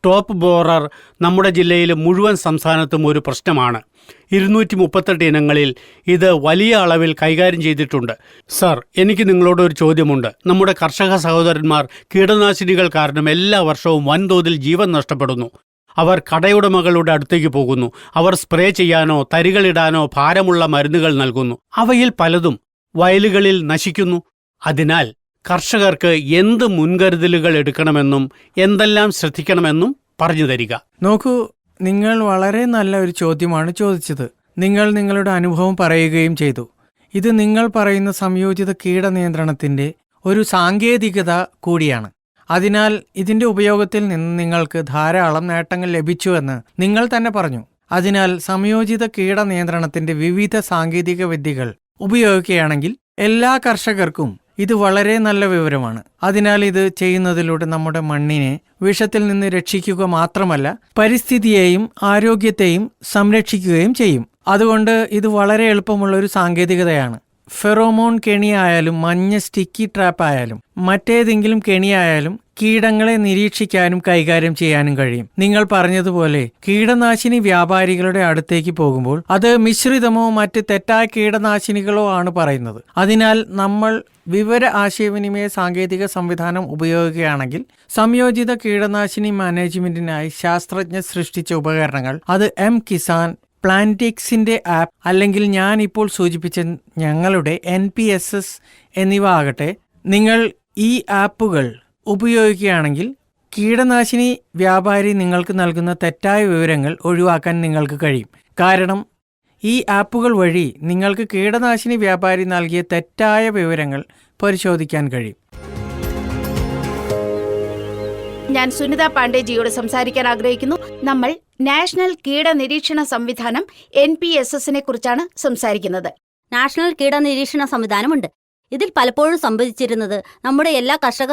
ടോപ്പ് ബോറർ നമ്മുടെ ജില്ലയിലെ മുഴുവൻ സംസ്ഥാനത്തും ഒരു പ്രശ്നമാണ്. 238 ഇനങ്ങളിൽ ഇത് വലിയ അളവിൽ കൈകാര്യം ചെയ്തിട്ടുണ്ട്. സർ, എനിക്ക് നിങ്ങളോട് ഒരു ചോദ്യമുണ്ട്. നമ്മുടെ കർഷക സഹോദരന്മാർ കീടനാശിനികൾ കാരണം എല്ലാ വർഷവും വൻതോതിൽ ജീവൻ നഷ്ടപ്പെടുന്നു. അവർ കടയുടമകളുടെ അടുത്തേക്ക് പോകുന്നു. അവർ സ്പ്രേ ചെയ്യാനോ തരികളിടാനോ ഭാരമുള്ള മരുന്നുകൾ നൽകുന്നു. അവയിൽ പലതും വയലുകളിൽ നശിക്കുന്നു. അതിനാൽ കർഷകർക്ക് എന്ത് മുൻകരുതലുകൾ എടുക്കണമെന്നും എന്തെല്ലാം ശ്രദ്ധിക്കണമെന്നും പറഞ്ഞു തരിക. നോക്കൂ, നിങ്ങൾ വളരെ നല്ല ഒരു ചോദ്യമാണ് ചോദിച്ചത്. നിങ്ങൾ നിങ്ങളുടെ അനുഭവം പറയുകയും ചെയ്തു. ഇത് നിങ്ങൾ പറയുന്ന സംയോജിത കീടനിയന്ത്രണത്തിൻ്റെ ഒരു സാങ്കേതികത കൂടിയാണ്. അതിനാൽ ഇതിൻ്റെ ഉപയോഗത്തിൽ നിന്ന് നിങ്ങൾക്ക് ധാരാളം നേട്ടങ്ങൾ ലഭിച്ചുവെന്ന് നിങ്ങൾ തന്നെ പറഞ്ഞു. അതിനാൽ സംയോജിത കീടനിയന്ത്രണത്തിൻ്റെ വിവിധ സാങ്കേതിക വിദ്യകൾ ഉപയോഗിക്കുകയാണെങ്കിൽ എല്ലാ കർഷകർക്കും ഇത് വളരെ നല്ല വിവരമാണ്. അതിനാൽ ഇത് ചെയ്യുന്നതിലൂടെ നമ്മുടെ മണ്ണിനെ വിഷത്തിൽ നിന്ന് രക്ഷിക്കുക മാത്രമല്ല പരിസ്ഥിതിയെയും ആരോഗ്യത്തെയും സംരക്ഷിക്കുകയും ചെയ്യും. അതുകൊണ്ട് ഇത് വളരെ എളുപ്പമുള്ള ഒരു സാങ്കേതികതയാണ്. ഫെറോമോൺ കെണിയായാലും മഞ്ഞ സ്റ്റിക്കി ട്രാപ്പ് ആയാലും മറ്റേതെങ്കിലും കെണിയായാലും കീടങ്ങളെ നിരീക്ഷിക്കാനും കൈകാര്യം ചെയ്യാനും കഴിയും. നിങ്ങൾ പറഞ്ഞതുപോലെ കീടനാശിനി വ്യാപാരികളുടെ അടുത്തേക്ക് പോകുമ്പോൾ അത് മിശ്രിതമോ മറ്റ് തെറ്റായ കീടനാശിനികളോ ആണ് പറയുന്നത്. അതിനാൽ നമ്മൾ വിവര ആശയവിനിമയ സാങ്കേതിക സംവിധാനം ഉപയോഗിക്കുകയാണെങ്കിൽ സംയോജിത കീടനാശിനി മാനേജ്മെന്റിനായി ശാസ്ത്രജ്ഞർ സൃഷ്ടിച്ച ഉപകരണങ്ങൾ, അത് കിസാൻ, പ്ലാന്റിക്സിന്റെ ആപ്പ് അല്ലെങ്കിൽ ഞാൻ ഇപ്പോൾ സൂചിപ്പിച്ച ഞങ്ങളുടെ NPSS എന്നിവ ആകട്ടെ, നിങ്ങൾ ഈ ആപ്പുകൾ ഉപയോഗിക്കുകയാണെങ്കിൽ കീടനാശിനി വ്യാപാരി നിങ്ങൾക്ക് നൽകുന്ന തെറ്റായ വിവരങ്ങൾ ഒഴിവാക്കാൻ നിങ്ങൾക്ക് കഴിയും. കാരണം ഈ ആപ്പുകൾ വഴി നിങ്ങൾക്ക് കീടനാശിനി വ്യാപാരി നൽകിയ തെറ്റായ വിവരങ്ങൾ പരിശോധിക്കാൻ കഴിയും. ഞാൻ സുനിത പാണ്ഡേജിയോട് സംസാരിക്കാൻ ആഗ്രഹിക്കുന്നു. നമ്മൾ നാഷണൽ കീട നിരീക്ഷണ സംവിധാനം NPSS കുറിച്ചാണ് സംസാരിക്കുന്നത്. നാഷണൽ കീട നിരീക്ഷണ സംവിധാനമുണ്ട്. ഇതിൽ പലപ്പോഴും സംഭവിച്ചിരുന്നത് നമ്മുടെ എല്ലാ കർഷക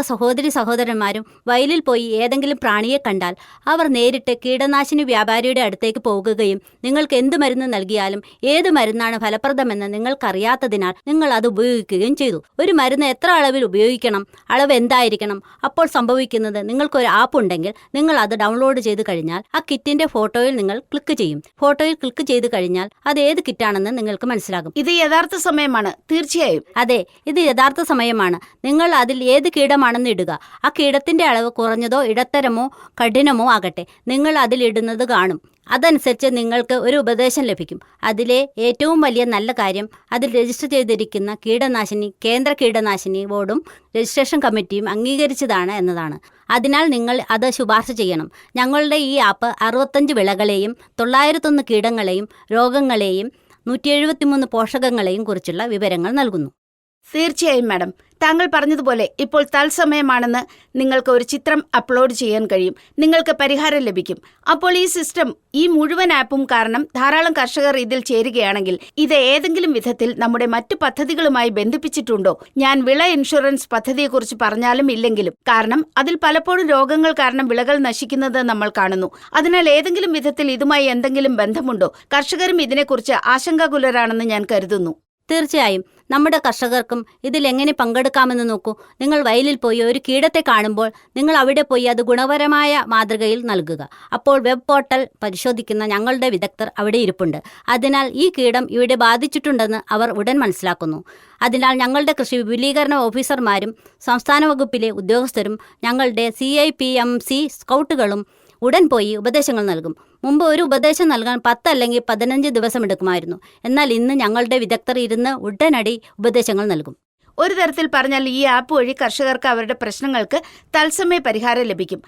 സഹോദരന്മാരും വയലിൽ പോയി ഏതെങ്കിലും പ്രാണിയെ കണ്ടാൽ അവർ നേരിട്ട് കീടനാശിനി വ്യാപാരിയുടെ അടുത്തേക്ക് പോകുകയും നിങ്ങൾക്ക് എന്ത് മരുന്ന് നൽകിയാലും ഏത് മരുന്നാണ് ഫലപ്രദമെന്ന് നിങ്ങൾക്കറിയാത്തതിനാൽ നിങ്ങൾ അത് ഉപയോഗിക്കുകയും ചെയ്തു. ഒരു മരുന്ന് എത്ര അളവിൽ ഉപയോഗിക്കണം, അളവ് എന്തായിരിക്കണം? അപ്പോൾ സംഭവിക്കുന്നത്, നിങ്ങൾക്കൊരു ആപ്പ് ഉണ്ടെങ്കിൽ നിങ്ങൾ അത് ഡൗൺലോഡ് ചെയ്ത് കഴിഞ്ഞാൽ ആ കിറ്റിന്റെ ഫോട്ടോയിൽ നിങ്ങൾ ക്ലിക്ക് ചെയ്യും. ഫോട്ടോയിൽ ക്ലിക്ക് ചെയ്ത് കഴിഞ്ഞാൽ അത് ഏത് കിറ്റാണെന്ന് നിങ്ങൾക്ക് മനസ്സിലാകും. ഇത് യഥാർത്ഥ സമയമാണ്. തീർച്ചയായും അതെ, ഇത് യഥാർത്ഥ സമയമാണ്. നിങ്ങൾ അതിൽ ഏത് കീടമാണെന്ന് ഇടുക. ആ കീടത്തിന്റെ അളവ് കുറഞ്ഞതോ ഇടത്തരമോ കഠിനമോ ആകട്ടെ, നിങ്ങൾ അതിലിടുന്നത് കാണും. അതനുസരിച്ച് നിങ്ങൾക്ക് ഒരു ഉപദേശം ലഭിക്കും. അതിലെ ഏറ്റവും വലിയ നല്ല കാര്യം, അതിൽ രജിസ്റ്റർ ചെയ്തിരിക്കുന്ന കീടനാശിനി കേന്ദ്ര കീടനാശിനി ബോർഡും രജിസ്ട്രേഷൻ കമ്മിറ്റിയും അംഗീകരിച്ചതാണ് എന്നതാണ്. അതിനാൽ നിങ്ങൾ അത് ശുപാർശ ചെയ്യണം. ഞങ്ങളുടെ ഈ ആപ്പ് 65 വിളകളെയും 901 കീടങ്ങളെയും രോഗങ്ങളെയും 173 പോഷകങ്ങളെയും കുറിച്ചുള്ള വിവരങ്ങൾ നൽകുന്നു. തീർച്ചയായും മാഡം, താങ്കൾ പറഞ്ഞതുപോലെ ഇപ്പോൾ തത്സമയമാണെന്ന് നിങ്ങൾക്ക് ഒരു ചിത്രം അപ്ലോഡ് ചെയ്യാൻ കഴിയും. നിങ്ങൾക്ക് പരിഹാരം ലഭിക്കും. അപ്പോൾ ഈ സിസ്റ്റം, ഈ മുഴുവൻ ആപ്പും കാരണം ധാരാളം കർഷകർ ഇതിൽ ചേരുകയാണെങ്കിൽ ഇത് ഏതെങ്കിലും വിധത്തിൽ നമ്മുടെ മറ്റു പദ്ധതികളുമായി ബന്ധിപ്പിച്ചിട്ടുണ്ടോ? ഞാൻ വിള ഇൻഷുറൻസ് പദ്ധതിയെക്കുറിച്ച് പറഞ്ഞാലും ഇല്ലെങ്കിലും, കാരണം അതിൽ പലപ്പോഴും രോഗങ്ങൾ കാരണം വിളകൾ നശിക്കുന്നത് നമ്മൾ കാണുന്നു. അതിനാൽ ഏതെങ്കിലും വിധത്തിൽ ഇതുമായി എന്തെങ്കിലും ബന്ധമുണ്ടോ? കർഷകരും ഇതിനെക്കുറിച്ച് ആശങ്കാകുലരാണെന്ന് ഞാൻ കരുതുന്നു. തീർച്ചയായും നമ്മുടെ കർഷകർക്കും ഇതിൽ എങ്ങനെ പങ്കെടുക്കാമെന്ന് നോക്കൂ. നിങ്ങൾ വയലിൽ പോയി ഒരു കീടത്തെ കാണുമ്പോൾ നിങ്ങൾ അവിടെ പോയി അത് ഗുണപരമായ മാതൃകയിൽ നൽകുക. അപ്പോൾ വെബ് പോർട്ടൽ പരിശോധിക്കുന്ന ഞങ്ങളുടെ വിദഗ്ധർ അവിടെ ഇരിപ്പുണ്ട്. അതിനാൽ ഈ കീടം ഇവിടെ ബാധിച്ചിട്ടുണ്ടെന്ന് അവർ ഉടൻ മനസ്സിലാക്കുന്നു. അതിനാൽ ഞങ്ങളുടെ കൃഷി വിപുലീകരണ ഓഫീസർമാരും സംസ്ഥാന വകുപ്പിലെ ഉദ്യോഗസ്ഥരും ഞങ്ങളുടെ CIPMC സ്കൗട്ടുകളും ഉടൻ പോയി ഉപദേശങ്ങൾ നൽകും. മുമ്പ് ഒരു ഉപദേശം നൽകാൻ 10 അല്ലെങ്കിൽ 15 ദിവസം എടുക്കുമായിരുന്നു. എന്നാൽ ഇന്ന് ഞങ്ങളുടെ വിദഗ്ധർ ഇരുന്ന് ഉടനടി ഉപദേശങ്ങൾ നൽകും. ഒരു തരത്തിൽ പറഞ്ഞാൽ ഈ ആപ്പ് വഴി കർഷകർക്ക് അവരുടെ പ്രശ്നങ്ങൾക്ക് തത്സമയ പരിഹാരം ലഭിക്കും.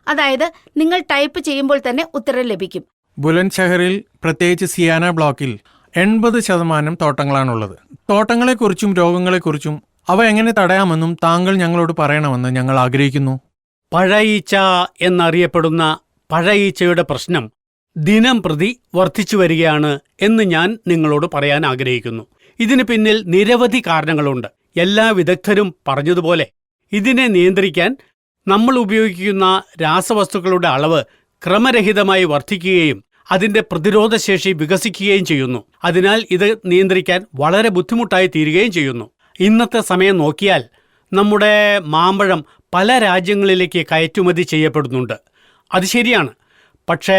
അതായത് നിങ്ങൾ ടൈപ്പ് ചെയ്യുമ്പോൾ തന്നെ ഉത്തരം ലഭിക്കും. ബുലന്ദ്ശഹറിൽ, പ്രത്യേകിച്ച് സിയാന ബ്ലോക്കിൽ 80% തോട്ടങ്ങളാണുള്ളത്. തോട്ടങ്ങളെക്കുറിച്ചും രോഗങ്ങളെക്കുറിച്ചും അവ എങ്ങനെ തടയാമെന്നും താങ്കൾ ഞങ്ങളോട് പറയണമെന്ന് ഞങ്ങൾ ആഗ്രഹിക്കുന്നു. പഴയീച്ച എന്നറിയപ്പെടുന്ന പഴയീച്ചയുടെ പ്രശ്നം ദിനം പ്രതി വർദ്ധിച്ചു വരികയാണ് എന്ന് ഞാൻ നിങ്ങളോട് പറയാൻ ആഗ്രഹിക്കുന്നു. ഇതിന് പിന്നിൽ നിരവധി കാരണങ്ങളുണ്ട്. എല്ലാ വിദഗ്ധരും പറഞ്ഞതുപോലെ ഇതിനെ നിയന്ത്രിക്കാൻ നമ്മൾ ഉപയോഗിക്കുന്ന രാസവസ്തുക്കളുടെ അളവ് ക്രമരഹിതമായി വർദ്ധിക്കുകയും അതിന്റെ പ്രതിരോധശേഷി വികസിക്കുകയും ചെയ്യുന്നു. അതിനാൽ ഇത് നിയന്ത്രിക്കാൻ വളരെ ബുദ്ധിമുട്ടായി തീരുകയും ചെയ്യുന്നു. ഇന്നത്തെ സമയം നോക്കിയാൽ നമ്മുടെ മാമ്പഴം പല രാജ്യങ്ങളിലേക്ക് കയറ്റുമതി ചെയ്യപ്പെടുന്നുണ്ട്. അത് ശരിയാണ്. പക്ഷേ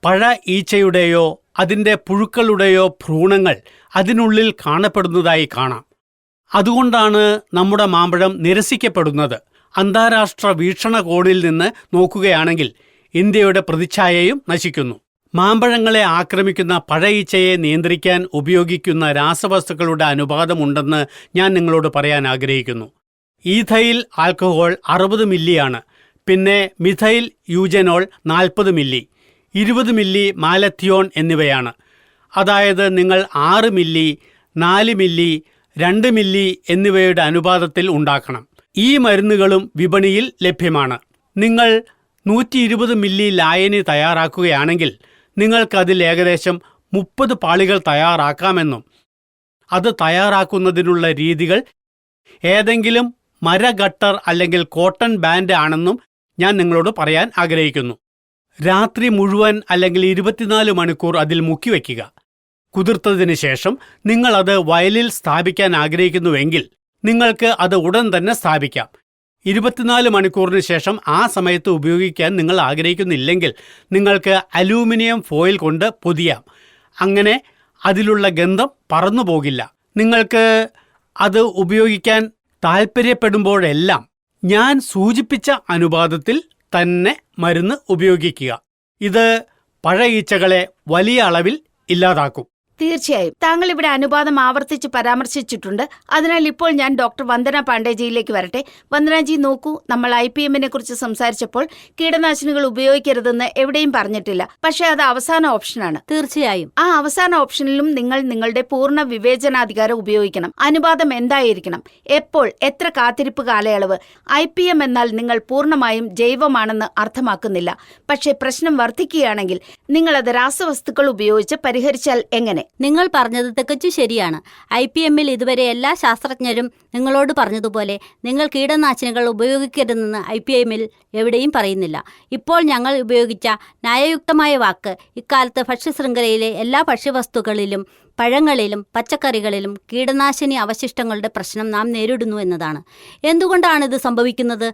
പഴ ഈച്ചയുടെയോ അതിൻ്റെ പുഴുക്കളുടെയോ ഭ്രൂണങ്ങൾ അതിനുള്ളിൽ കാണപ്പെടുന്നതായി കാണാം. അതുകൊണ്ടാണ് നമ്മുടെ മാമ്പഴം നിരസിക്കപ്പെടുന്നത്. അന്താരാഷ്ട്ര വീക്ഷണകോണിൽ നിന്ന് നോക്കുകയാണെങ്കിൽ ഇന്ത്യയുടെ പ്രതിച്ഛായയും നശിക്കുന്നു. മാമ്പഴങ്ങളെ ആക്രമിക്കുന്ന പഴയീച്ചയെ നിയന്ത്രിക്കാൻ ഉപയോഗിക്കുന്ന രാസവസ്തുക്കളുടെ അനുപാതമുണ്ടെന്ന് ഞാൻ നിങ്ങളോട് പറയാൻ ആഗ്രഹിക്കുന്നു. Ethyl alcohol 60 മില്ലിയാണ്. പിന്നെ methyl eugenol 40 milli, 20 milli malathion എന്നിവയാണ്. അതായത് നിങ്ങൾ 6 മില്ലി, 4 മില്ലി, 2 മില്ലി എന്നിവയുടെ അനുപാതത്തിൽ ഉണ്ടാക്കണം. ഈ മരുന്നുകളും വിപണിയിൽ ലഭ്യമാണ്. നിങ്ങൾ 120 മില്ലി ലായനി തയ്യാറാക്കുകയാണെങ്കിൽ നിങ്ങൾക്കതിൽ ഏകദേശം 30 പാളികൾ തയ്യാറാക്കാമെന്നും അത് തയ്യാറാക്കുന്നതിനുള്ള രീതികൾ ഏതെങ്കിലും മര ഗട്ടർ അല്ലെങ്കിൽ കോട്ടൺ ബാൻഡ് ആണെന്നും ഞാൻ നിങ്ങളോട് പറയാൻ ആഗ്രഹിക്കുന്നു. രാത്രി മുഴുവൻ അല്ലെങ്കിൽ 24 മണിക്കൂർ അതിൽ മുക്കിവെക്കുക. കുതിർത്തതിന് ശേഷം നിങ്ങൾ അത് വയലിൽ സ്ഥാപിക്കാൻ ആഗ്രഹിക്കുന്നുവെങ്കിൽ നിങ്ങൾക്ക് അത് ഉടൻ തന്നെ സ്ഥാപിക്കാം. 24 മണിക്കൂറിന് ശേഷം ആ സമയത്ത് ഉപയോഗിക്കാൻ നിങ്ങൾ ആഗ്രഹിക്കുന്നില്ലെങ്കിൽ നിങ്ങൾക്ക് അലൂമിനിയം ഫോയിൽ കൊണ്ട് പൊതിയാം. അങ്ങനെ അതിലുള്ള ഗന്ധം പറന്നു പോകില്ല. നിങ്ങൾക്ക് അത് ഉപയോഗിക്കാൻ താൽപ്പര്യപ്പെടുമ്പോഴെല്ലാം ഞാൻ സൂചിപ്പിച്ച അനുപാതത്തിൽ തന്നെ മരുന്ന് ഉപയോഗിക്കുക. ഇത് പഴയീച്ചകളെ വലിയ അളവിൽ ഇല്ലാതാക്കും. തീർച്ചയായും താങ്കൾ ഇവിടെ അനുപാതം ആവർത്തിച്ച് പരാമർശിച്ചിട്ടുണ്ട്. അതിനാൽ ഇപ്പോൾ ഞാൻ ഡോക്ടർ വന്ദന പാണ്ഡേജിയിലേക്ക് വരട്ടെ. വന്ദനാജി, നോക്കൂ, നമ്മൾ IPM-നെ കുറിച്ച് സംസാരിച്ചപ്പോൾ കീടനാശിനികൾ ഉപയോഗിക്കരുതെന്ന് എവിടെയും പറഞ്ഞിട്ടില്ല. പക്ഷെ അത് അവസാന ഓപ്ഷനാണ്. തീർച്ചയായും ആ അവസാന ഓപ്ഷനിലും നിങ്ങൾ നിങ്ങളുടെ പൂർണ്ണ വിവേചനാധികാരം ഉപയോഗിക്കണം. അനുപാതം എന്തായിരിക്കണം, എപ്പോൾ, എത്ര കാത്തിരിപ്പ് കാലയളവ്. IPM എന്നാൽ നിങ്ങൾ പൂർണ്ണമായും ജൈവമാണെന്ന് അർത്ഥമാക്കുന്നില്ല. പക്ഷേ പ്രശ്നം വർദ്ധിക്കുകയാണെങ്കിൽ നിങ്ങളത് രാസവസ്തുക്കൾ ഉപയോഗിച്ച് പരിഹരിച്ചാൽ എങ്ങനെ? നിങ്ങൾ പറഞ്ഞത് തികച്ചും ശരിയാണ്. IPM-ൽ ഇതുവരെ എല്ലാ ശാസ്ത്രജ്ഞരും നിങ്ങളോട് പറഞ്ഞതുപോലെ നിങ്ങൾ കീടനാശിനികൾ ഉപയോഗിക്കരുതെന്ന് IPM-ൽ എവിടെയും പറയുന്നില്ല. ഇപ്പോൾ ഞങ്ങൾ ഉപയോഗിച്ച ന്യായയുക്തമായ വാക്ക് ഇക്കാലത്ത് ഭക്ഷ്യശൃംഖലയിലെ എല്ലാ ഭക്ഷ്യവസ്തുക്കളിലും പഴങ്ങളിലും പച്ചക്കറികളിലും കീടനാശിനി അവശിഷ്ടങ്ങളുടെ പ്രശ്നം നാം നേരിടുന്നു എന്നതാണ്. എന്തുകൊണ്ടാണ് ഇത് സംഭവിക്കുന്നത്?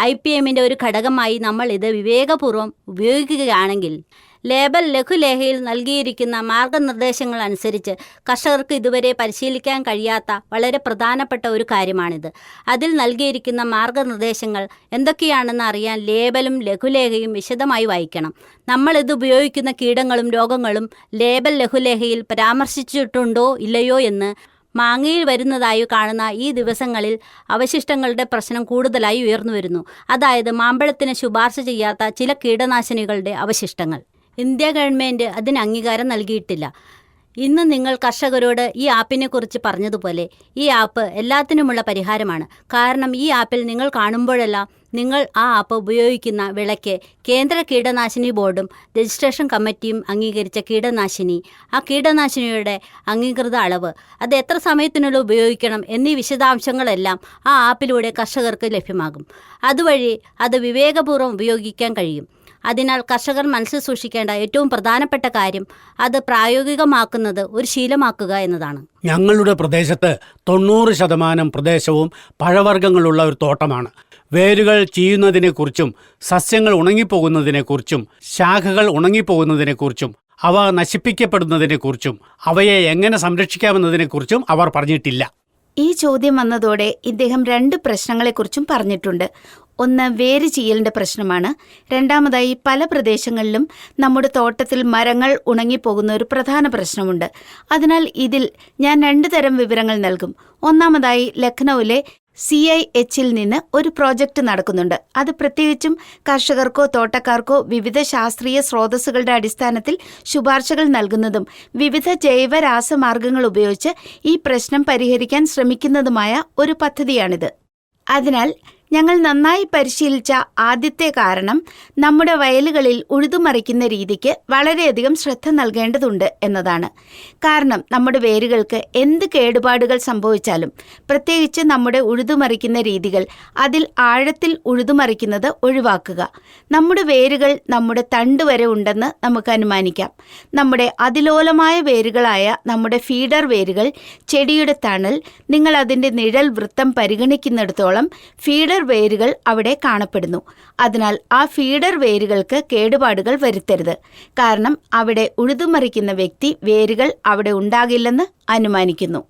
IPM-ന്റെ ഒരു ഘടകമായി നമ്മൾ ഇത് വിവേകപൂർവ്വം ഉപയോഗിക്കുകയാണെങ്കിൽ ലേബൽ ലഘുലേഖയിൽ നൽകിയിരിക്കുന്ന മാർഗനിർദ്ദേശങ്ങൾ അനുസരിച്ച് കർഷകർക്ക് ഇതുവരെ പരിശീലിക്കാൻ കഴിയാത്ത വളരെ പ്രധാനപ്പെട്ട ഒരു കാര്യമാണിത്. അതിൽ നൽകിയിരിക്കുന്ന മാർഗനിർദ്ദേശങ്ങൾ എന്തൊക്കെയാണെന്ന് അറിയാൻ ലേബലും ലഘുലേഖയും വിശദമായി വായിക്കണം. നമ്മളിത് ഉപയോഗിക്കുന്ന കീടങ്ങളും രോഗങ്ങളും ലേബൽ ലഘുലേഖയിൽ പരാമർശിച്ചിട്ടുണ്ടോ ഇല്ലയോ എന്ന് മാങ്ങയിൽ വരുന്നതായി കാണുന്ന ഈ ദിവസങ്ങളിൽ അവശിഷ്ടങ്ങളുടെ പ്രശ്നം കൂടുതലായി ഉയർന്നു വരുന്നു. അതായത് മാമ്പഴത്തിന് ശുപാർശ ചെയ്യാത്ത ചില കീടനാശിനികളുടെ അവശിഷ്ടങ്ങൾ. ഇന്ത്യ ഗവൺമെൻറ് അതിന് അംഗീകാരം നൽകിയിട്ടില്ല. ഇന്ന് നിങ്ങൾ കർഷകരോട് ഈ ആപ്പിനെ കുറിച്ച് പറഞ്ഞതുപോലെ ഈ ആപ്പ് എല്ലാത്തിനുമുള്ള പരിഹാരമാണ്. കാരണം ഈ ആപ്പിൽ നിങ്ങൾ കാണുമ്പോഴെല്ലാം നിങ്ങൾ ആ ആപ്പ് ഉപയോഗിക്കുന്ന വിളയ്ക്ക് കേന്ദ്ര കീടനാശിനി ബോർഡും രജിസ്ട്രേഷൻ കമ്മിറ്റിയും അംഗീകരിച്ച കീടനാശിനി, ആ കീടനാശിനിയുടെ അംഗീകൃത അളവ്, അത് എത്ര സമയത്തിനുള്ളിൽ ഉപയോഗിക്കണം എന്നീ വിശദാംശങ്ങളെല്ലാം ആ ആപ്പിലൂടെ കർഷകർക്ക് ലഭ്യമാകും. അതുവഴി അത് വിവേകപൂർവ്വം ഉപയോഗിക്കാൻ കഴിയും. അതിനാൽ കർഷകർ മനസ്സിൽ സൂക്ഷിക്കേണ്ട ഏറ്റവും പ്രധാനപ്പെട്ട കാര്യം അത് പ്രായോഗികമാക്കുന്നത് ഒരു ശീലമാക്കുക എന്നതാണ്. ഞങ്ങളുടെ പ്രദേശത്ത് 90% പ്രദേശവും പഴവർഗ്ഗങ്ങളുള്ള ഒരു തോട്ടമാണ്. വേരുകൾ ചീയുന്നതിനെക്കുറിച്ചും സസ്യങ്ങൾ ഉണങ്ങിപ്പോകുന്നതിനെക്കുറിച്ചും ശാഖകൾ ഉണങ്ങിപ്പോകുന്നതിനെക്കുറിച്ചും അവ നശിപ്പിക്കപ്പെടുന്നതിനെക്കുറിച്ചും അവയെ എങ്ങനെ സംരക്ഷിക്കാമെന്നതിനെക്കുറിച്ചും അവർ പറഞ്ഞിട്ടില്ല. ഈ ചോദ്യം വന്നതോടെ ഇദ്ദേഹം 2 പ്രശ്നങ്ങളെക്കുറിച്ചും പറഞ്ഞിട്ടുണ്ട്. ഒന്ന് വേര് ചീയലിന്റെ പ്രശ്നമാണ്. രണ്ടാമതായി പല പ്രദേശങ്ങളിലും നമ്മുടെ തോട്ടത്തിൽ മരങ്ങൾ ഉണങ്ങിപ്പോകുന്ന ഒരു പ്രധാന പ്രശ്നമുണ്ട്. അതിനാൽ ഇതിൽ ഞാൻ 2 തരം വിവരങ്ങൾ നൽകും. ഒന്നാമതായി ലഖ്നൌവിലെ CIH-ൽ നിന്ന് ഒരു പ്രോജക്റ്റ് നടക്കുന്നുണ്ട്. അത് പ്രത്യേകിച്ചും കർഷകർക്കോ തോട്ടക്കാർക്കോ വിവിധ ശാസ്ത്രീയ സ്രോതസ്സുകളുടെ അടിസ്ഥാനത്തിൽ ശുപാർശകൾ നൽകുന്നതും വിവിധ ജൈവ രാസമാർഗങ്ങൾ ഉപയോഗിച്ച് ഈ പ്രശ്നം പരിഹരിക്കാൻ ശ്രമിക്കുന്നതുമായ ഒരു പദ്ധതിയാണിത്. അതിനാൽ ഞങ്ങൾ നന്നായി പരിശീലിച്ച ആദ്യത്തെ കാരണം നമ്മുടെ വയലുകളിൽ ഉഴുതുമറിക്കുന്ന രീതിക്ക് വളരെയധികം ശ്രദ്ധ നൽകേണ്ടതുണ്ട് എന്നതാണ്. കാരണം നമ്മുടെ വേരുകൾക്ക് എന്ത് കേടുപാടുകൾ സംഭവിച്ചാലും, പ്രത്യേകിച്ച് നമ്മുടെ ഉഴുതുമറിക്കുന്ന രീതികൾ, അതിൽ ആഴത്തിൽ ഉഴുതുമറിക്കുന്നത് ഒഴിവാക്കുക. നമ്മുടെ വേരുകൾ നമ്മുടെ തണ്ട് വരെ ഉണ്ടെന്ന് നമുക്ക് അനുമാനിക്കാം. നമ്മുടെ അതിലോലമായ വേരുകളായ നമ്മുടെ ഫീഡർ വേരുകൾ, ചെടിയുടെ തണൽ, നിങ്ങൾ അതിൻ്റെ നിഴൽ വൃത്തം പരിഗണിക്കുന്നിടത്തോളം ഫീഡർ വേരുകൾ അവിടെ കാണപ്പെടുന്നു. അതിനാൽ ആ ഫീഡർ വേരുകൾക്ക് കേടുപാടുകൾ വരുത്തരുത്. കാരണം അവിടെ ഉഴുതുമറിക്കുന്ന വ്യക്തി വേരുകൾ അവിടെ ഉണ്ടാകില്ലെന്ന് അനുമാനിക്കുന്നു.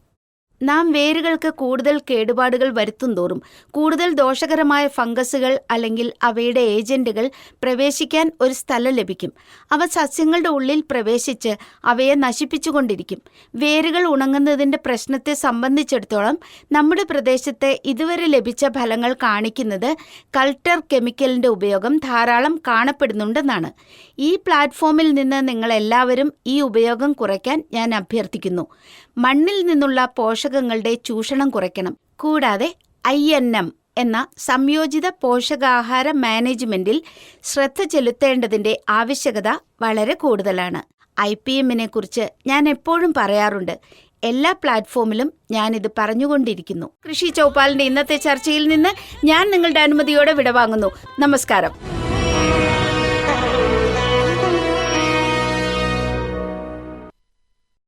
നാം വേരുകൾക്ക് കൂടുതൽ കേടുപാടുകൾ വരുത്തുന്തോറും കൂടുതൽ ദോഷകരമായ ഫംഗസുകൾ അല്ലെങ്കിൽ അവയുടെ ഏജന്റുകൾ പ്രവേശിക്കാൻ ഒരു സ്ഥലം ലഭിക്കും. അവ സസ്യങ്ങളുടെ ഉള്ളിൽ പ്രവേശിച്ച് അവയെ നശിപ്പിച്ചുകൊണ്ടിരിക്കും. വേരുകൾ ഉണങ്ങുന്നതിൻ്റെ പ്രശ്നത്തെ സംബന്ധിച്ചിടത്തോളം നമ്മുടെ പ്രദേശത്ത് ഇതുവരെ ലഭിച്ച ഫലങ്ങൾ കാണിക്കുന്നത് കൾട്ടർ കെമിക്കലിൻ്റെ ഉപയോഗം ധാരാളം കാണപ്പെടുന്നുണ്ടെന്നാണ്. ഈ പ്ലാറ്റ്ഫോമിൽ നിന്ന് നിങ്ങളെല്ലാവരും ഈ ഉപയോഗം കുറയ്ക്കാൻ ഞാൻ അഭ്യർത്ഥിക്കുന്നു. മണ്ണിൽ നിന്നുള്ള പോഷകങ്ങളുടെ ചൂഷണം കുറയ്ക്കണം. കൂടാതെ INM എന്ന സംയോജിത പോഷകാഹാര മാനേജ്മെന്റിൽ ശ്രദ്ധ ചെലുത്തേണ്ടതിൻ്റെ ആവശ്യകത വളരെ കൂടുതലാണ്. IPM-നെ കുറിച്ച് ഞാൻ എപ്പോഴും പറയാറുണ്ട്. എല്ലാ പ്ലാറ്റ്ഫോമിലും ഞാനിത് പറഞ്ഞുകൊണ്ടിരിക്കുന്നു. കൃഷി ചൗപ്പാലിന്റെ ഇന്നത്തെ ചർച്ചയിൽ നിന്ന് ഞാൻ നിങ്ങളുടെ അനുമതിയോടെ വിടവാങ്ങുന്നു. നമസ്കാരം.